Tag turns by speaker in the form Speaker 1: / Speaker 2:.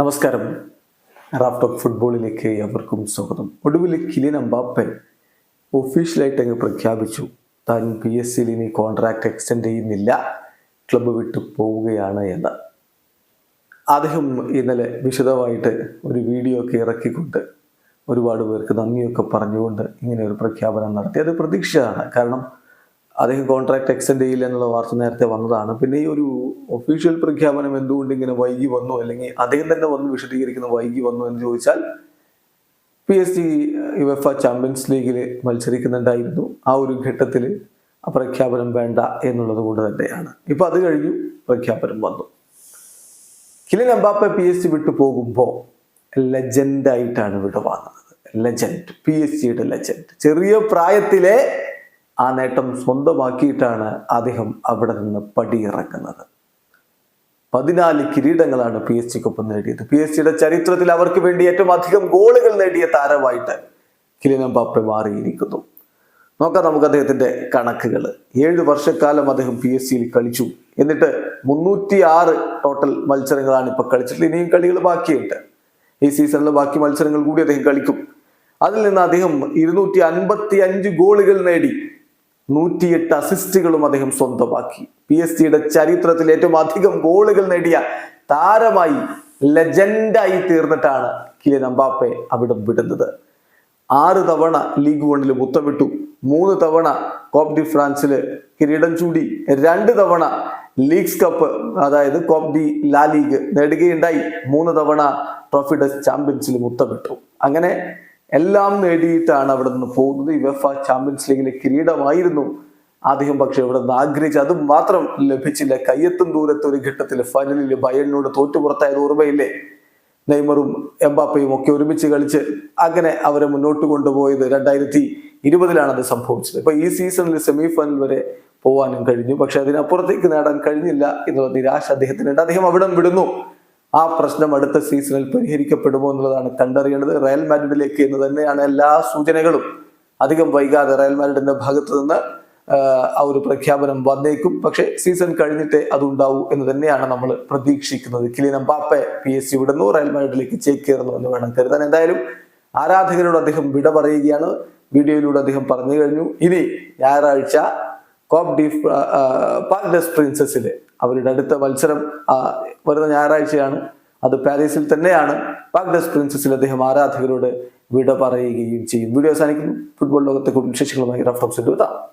Speaker 1: നമസ്കാരം. Raf talk ഫുട്ബോളിലേക്ക് അവർക്കും സ്വാഗതം. ഒടുവിൽ കിലിയൻ എംബാപ്പെ ഒഫീഷ്യലായിട്ട് അങ്ങ് പ്രഖ്യാപിച്ചു താൻ PSG ഇനി കോൺട്രാക്ട് എക്സ്റ്റെൻഡ് ചെയ്യുന്നില്ല, ക്ലബ്ബ് വിട്ടു പോവുകയാണ് എന്ന്. അദ്ദേഹം ഇന്നലെ വിശദമായിട്ട് ഒരു വീഡിയോ ഒക്കെ ഇറക്കിക്കൊണ്ട് ഒരുപാട് പേർക്ക് നന്ദിയൊക്കെ പറഞ്ഞുകൊണ്ട് ഇങ്ങനെ ഒരു പ്രഖ്യാപനം നടത്തി. അത് പ്രതീക്ഷിച്ചതാണ്. കാരണം അദ്ദേഹം കോൺട്രാക്ട് എക്സ്റ്റെൻഡ് ചെയ്യില്ല എന്നുള്ള വാർത്ത നേരത്തെ വന്നതാണ്. പിന്നെ ഈ ഒരു ഒഫീഷ്യൽ പ്രഖ്യാപനം എന്തുകൊണ്ട് ഇങ്ങനെ വൈകി വന്നു, അല്ലെങ്കിൽ അദ്ദേഹം തന്നെ വന്ന് വിശദീകരിക്കുന്ന വൈകി വന്നു എന്ന് ചോദിച്ചാൽ, PSG UEFA ചാമ്പ്യൻസ് ലീഗിൽ മത്സരിക്കുന്നുണ്ടായിരുന്നു. ആ ഒരു ഘട്ടത്തിൽ ആ പ്രഖ്യാപനം വേണ്ട എന്നുള്ളത് കൊണ്ട് തന്നെയാണ്. ഇപ്പൊ അത് കഴിഞ്ഞു, പ്രഖ്യാപനം വന്നു. കിലിയൻ എംബാപ്പെ PSG വിട്ടു പോകുമ്പോൾ ലെജൻഡായിട്ടാണ് വിടവാങ്ങുന്നത്. Legend, PSG legend. ചെറിയ പ്രായത്തിലെ ആ നേട്ടം സ്വന്തമാക്കിയിട്ടാണ് അദ്ദേഹം അവിടെ നിന്ന് പടിയിറങ്ങുന്നത്. 14 കിരീടങ്ങളാണ് PSG നേടിയത്. PSG ചരിത്രത്തിൽ അവർക്ക് വേണ്ടി ഏറ്റവും അധികം ഗോളുകൾ നേടിയ താരമായിട്ട് കിലിയൻ എംബാപ്പെ മാറിയിരിക്കുന്നു. നോക്കാം നമുക്ക് അദ്ദേഹത്തിന്റെ കണക്കുകൾ. 7 വർഷക്കാലം അദ്ദേഹം PSG കളിച്ചു. എന്നിട്ട് 306 ടോട്ടൽ മത്സരങ്ങളാണ് ഇപ്പൊ കളിച്ചിട്ടുള്ളത്. ഇനിയും കളികൾ ബാക്കിയുണ്ട്. ഈ സീസണിൽ ബാക്കി മത്സരങ്ങൾ കൂടി അദ്ദേഹം കളിക്കും. അതിൽ നിന്ന് അദ്ദേഹം 255 ഗോളുകൾ നേടി, 108 അസിസ്റ്റുകളും അദ്ദേഹം സ്വന്തമാക്കി. PSG ചരിത്രത്തിൽ ഏറ്റവും അധികം ഗോളുകൾ നേടിയ താരമായി, ലെജൻഡായി തീർന്നിട്ടാണ് കിലിയൻ എംബാപ്പെ അവിടെ വിടുന്നത്. 6 തവണ ലീഗ് 1 മുത്തമിട്ടു, 3 തവണ കോപ്പ് ഡി ഫ്രാൻസിൽ കിരീടം ചൂടി, 2 തവണ ലീഗ്സ് കപ്പ് അതായത് കോപ്പ് ഡി ലാ ലീഗ് നേടുകയുണ്ടായി, 3 തവണ ട്രോഫി ഡെസ് ചാമ്പ്യൻസിൽ മുത്തമിട്ടു. അങ്ങനെ എല്ലാം നേടിയിട്ടാണ് അവിടെ നിന്ന് പോകുന്നത്. UEFA ചാമ്പ്യൻസ് ലീഗിലെ കിരീടമായിരുന്നു അദ്ദേഹം പക്ഷെ ഇവിടെ നിന്ന് ആഗ്രഹിച്ച്, അത് മാത്രം ലഭിച്ചില്ല. കയ്യെത്തും ദൂരത്ത് ഒരു ഘട്ടത്തിൽ ഫൈനലിൽ ബയേണിനോട് തോറ്റു പുറത്തായത് ഓർമ്മയില്ലേ? നെയ്മറും എംബാപ്പയും ഒക്കെ ഒരുമിച്ച് കളിച്ച് അങ്ങനെ അവരെ മുന്നോട്ട് കൊണ്ടുപോയത് 2020 അത് സംഭവിച്ചത്. ഇപ്പൊ ഈ സീസണിൽ സെമി ഫൈനൽ വരെ പോവാനും കഴിഞ്ഞു, പക്ഷെ അതിനപ്പുറത്തേക്ക് നേടാൻ കഴിഞ്ഞില്ല എന്നുള്ള നിരാശ അദ്ദേഹത്തിനുണ്ട്. അദ്ദേഹം അവിടെ വിടുന്നു. ആ പ്രശ്നം അടുത്ത സീസണിൽ പരിഹരിക്കപ്പെടുമോ എന്നുള്ളതാണ് കണ്ടറിയേണ്ടത്. റയൽ മാഡ്രിഡിലേക്ക് എന്ന് തന്നെയാണ് എല്ലാ സൂചനകളും. അധികം വൈകാതെ റയൽ മാഡ്രിഡിന്റെ ഭാഗത്ത് നിന്ന് ആ ഒരു പ്രഖ്യാപനം വന്നേക്കും. പക്ഷെ സീസൺ കഴിഞ്ഞിട്ടേ അതുണ്ടാവൂ എന്ന് തന്നെയാണ് നമ്മൾ പ്രതീക്ഷിക്കുന്നത്. കിലിയൻ എംബാപ്പെ PSG വിടുന്നു, റയൽ മാഡ്രിഡിലേക്ക് ചേക്കേറുന്നു എന്ന് വേണം കരുതാൻ. എന്തായാലും ആരാധകരോട് അദ്ദേഹം വിട പറയുകയാണ്. വീഡിയോയിലൂടെ അദ്ദേഹം പറഞ്ഞു കഴിഞ്ഞു. ഇനി ഞായറാഴ്ച കോപ്പ് ഡി പാർക്ക് ഡെസ് പ്രിൻസസിൽ അവരുടെ അടുത്ത മത്സരം വരുന്ന ഞായറാഴ്ചയാണ്. അത് പാരീസിൽ തന്നെയാണ്. പാർക്ക് ഡെസ് പ്രിൻസസിൽ അദ്ദേഹം ആരാധകരോട് വിട പറയുകയും ചെയ്യും. വീഡിയോ അവസാനിക്കുന്നു. ഫുട്ബോൾ ലോകത്തെ കൂടുതൽ വിശേഷങ്ങളുമായി റാഫ് ടോക്സിൽ എത്താം.